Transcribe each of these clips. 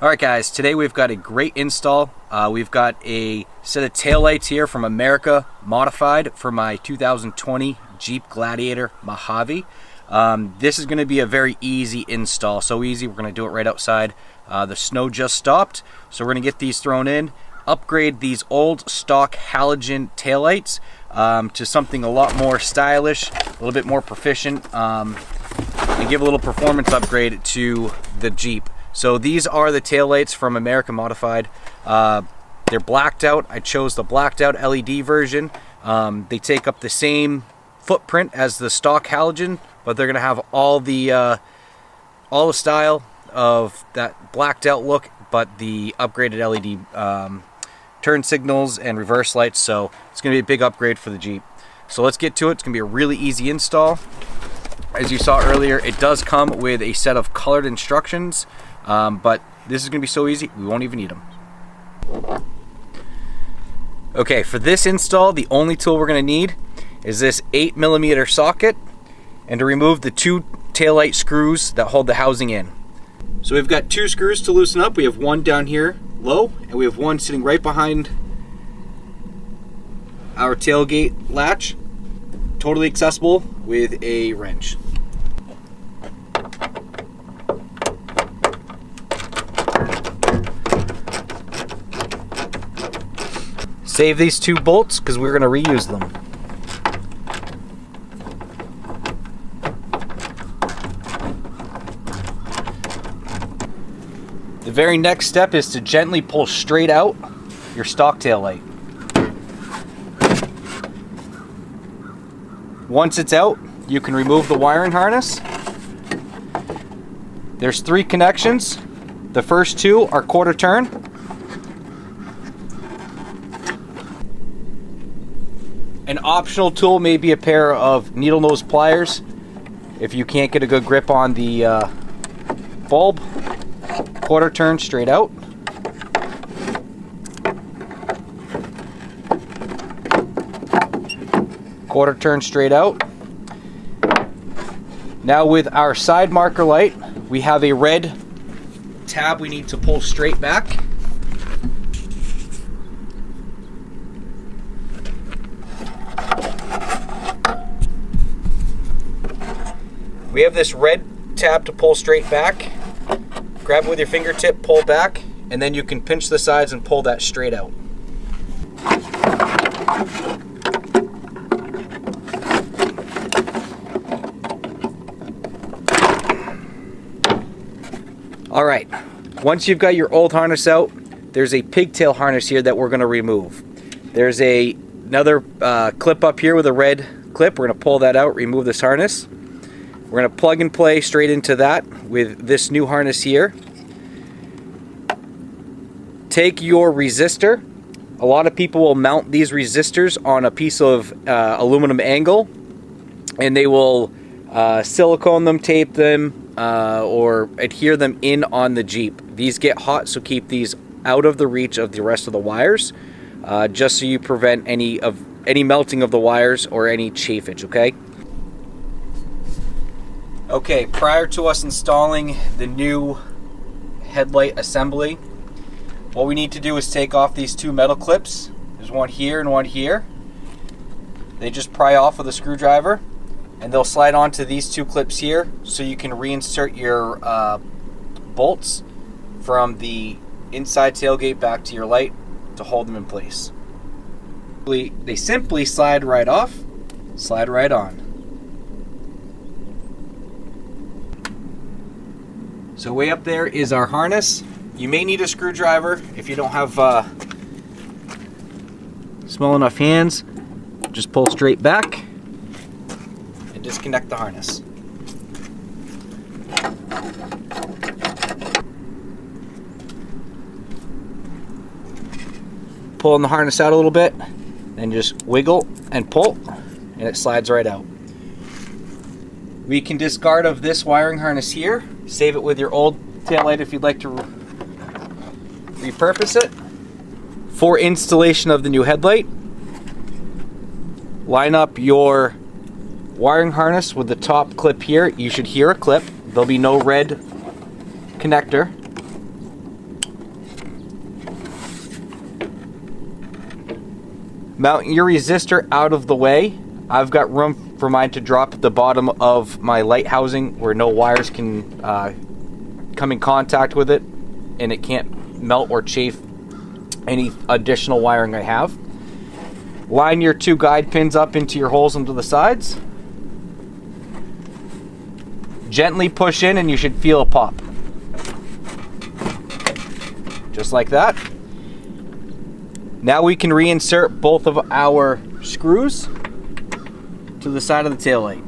Alright guys, today we've got a great install. We've got a set of taillights here from America modified for my 2020 Jeep Gladiator Mojave. This is going to be a very easy install, so easy we're going to do it right outside. The snow just stopped, so we're going to get these thrown in, upgrade these old stock halogen taillights to something a lot more stylish, a little bit more proficient, and give a little performance upgrade to the Jeep. So these are the taillights from America Modified. They're blacked out. I chose the blacked out LED version. They take up the same footprint as the stock halogen, but they're gonna have all the style of that blacked out look, but the upgraded LED turn signals and reverse lights. So it's gonna be a big upgrade for the Jeep. So let's get to it. It's gonna be a really easy install. As you saw earlier, it does come with a set of colored instructions. But this is going to be so easy, we won't even need them. Okay, for this install, the only tool we're going to need is this 8mm socket, and to remove the two taillight screws that hold the housing in. So we've got two screws to loosen up. We have one down here low, and we have one sitting right behind our tailgate latch. Totally accessible with a wrench. Save these two bolts because we're going to reuse them. The very next step is to gently pull straight out your stock tail light. Once it's out, you can remove the wiring harness. There's 3 connections. The first 2 are quarter turn. An optional tool may be a pair of needle nose pliers if you can't get a good grip on the bulb. Quarter turn straight out. Quarter turn straight out. Now with our side marker light, we have a red tab we need to pull straight back. We have this red tab to pull straight back. Grab it with your fingertip, pull back, and then you can pinch the sides and pull that straight out. Alright, once you've got your old harness out, there's a pigtail harness here that we're going to remove. There's another clip up here with a red clip. We're going to pull that out, remove this harness. We're going to plug and play straight into that with this new harness here. Take your resistor. A lot of people will mount these resistors on a piece of aluminum angle, and they will silicone them, tape them, or adhere them in on the Jeep. These get hot, so keep these out of the reach of the rest of the wires, just so you prevent any melting of the wires or any chafage, okay? Okay, prior to us installing the new headlight assembly, what we need to do is take off these 2 metal clips. There's one here and one here. They just pry off with a screwdriver, and they'll slide onto these 2 clips here, so you can reinsert your bolts from the inside tailgate back to your light to hold them in place. They simply slide right off, slide right on. So way up there is our harness. You may need a screwdriver if you don't have small enough hands. Just pull straight back and disconnect the harness. Pulling the harness out a little bit, then just wiggle and pull, and it slides right out. We can discard of this wiring harness here. Save it with your old taillight if you'd like to repurpose it. For installation of the new headlight, line up your wiring harness with the top clip here. You should hear a clip. There'll be no red connector. Mount your resistor out of the way. I've got room for mine to drop at the bottom of my light housing where no wires can come in contact with it, and it can't melt or chafe any additional wiring I have. Line your 2 guide pins up into your holes onto the sides. Gently push in and you should feel a pop. Just like that. Now we can reinsert both of our screws to the side of the taillight.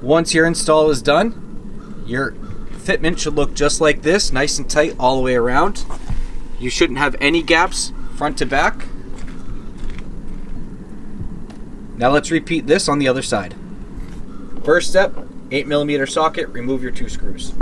Once your install is done, your fitment should look just like this, nice and tight all the way around. You shouldn't have any gaps front to back. Now let's repeat this on the other side. First step, 8mm socket, remove your 2 screws.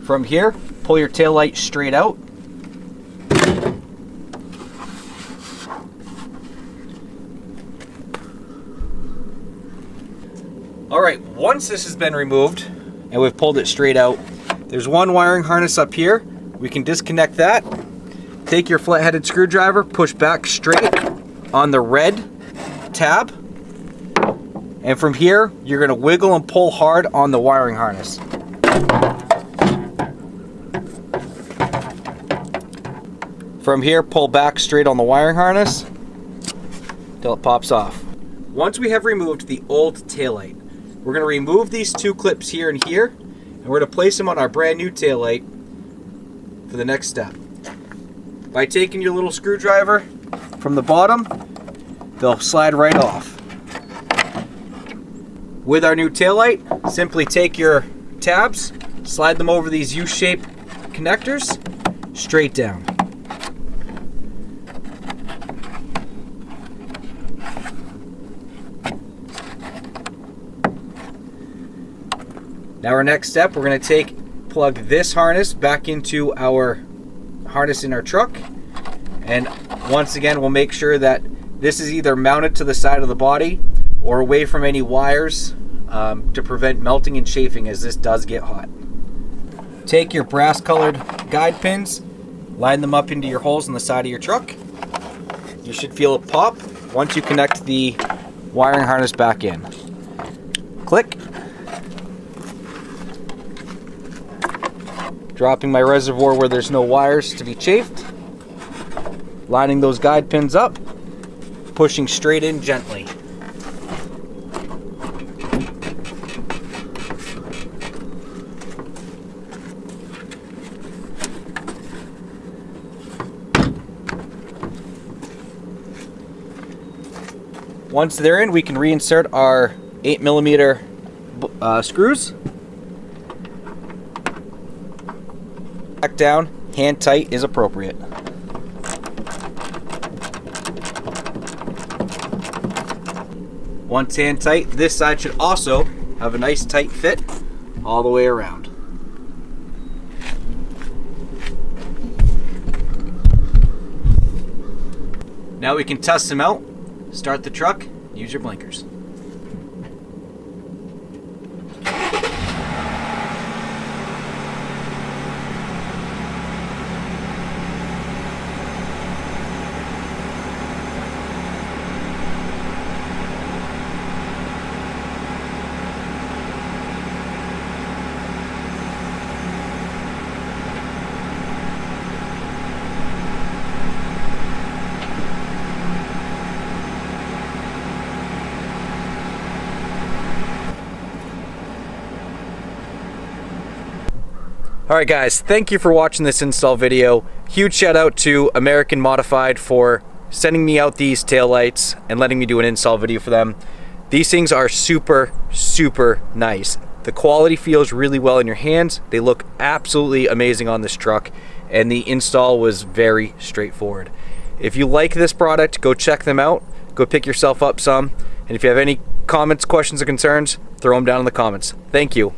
From here, pull your taillight straight out. Alright, once this has been removed and we've pulled it straight out, there's one wiring harness up here. We can disconnect that. Take your flat-headed screwdriver, push back straight on the red tab, and from here you're going to wiggle and pull hard on the wiring harness. From here, pull back straight on the wiring harness till it pops off. Once we have removed the old taillight, we're going to remove these 2 clips here and here, and we're going to place them on our brand new taillight for the next step. By taking your little screwdriver from the bottom, they'll slide right off. With our new taillight, simply take your tabs, slide them over these U-shaped connectors, straight down. Now our next step, we're going to plug this harness back into our harness in our truck, and once again we'll make sure that this is either mounted to the side of the body or away from any wires to prevent melting and chafing, as this does get hot. Take your brass colored guide pins, line them up into your holes in the side of your truck. You should feel a pop once you connect the wiring harness back in. Click. Dropping my reservoir where there's no wires to be chafed. Lining those guide pins up, pushing straight in gently. Once they're in, we can reinsert our 8mm screws. Back down, hand tight is appropriate. Once hand tight, this side should also have a nice tight fit all the way around. Now we can test them out. Start the truck, use your blinkers. Alright guys, thank you for watching this install video. Huge shout out to American Modified for sending me out these taillights and letting me do an install video for them. These things are super, super nice. The quality feels really well in your hands. They look absolutely amazing on this truck, and the install was very straightforward. If you like this product, go check them out. Go pick yourself up some. And if you have any comments, questions, or concerns, throw them down in the comments. Thank you.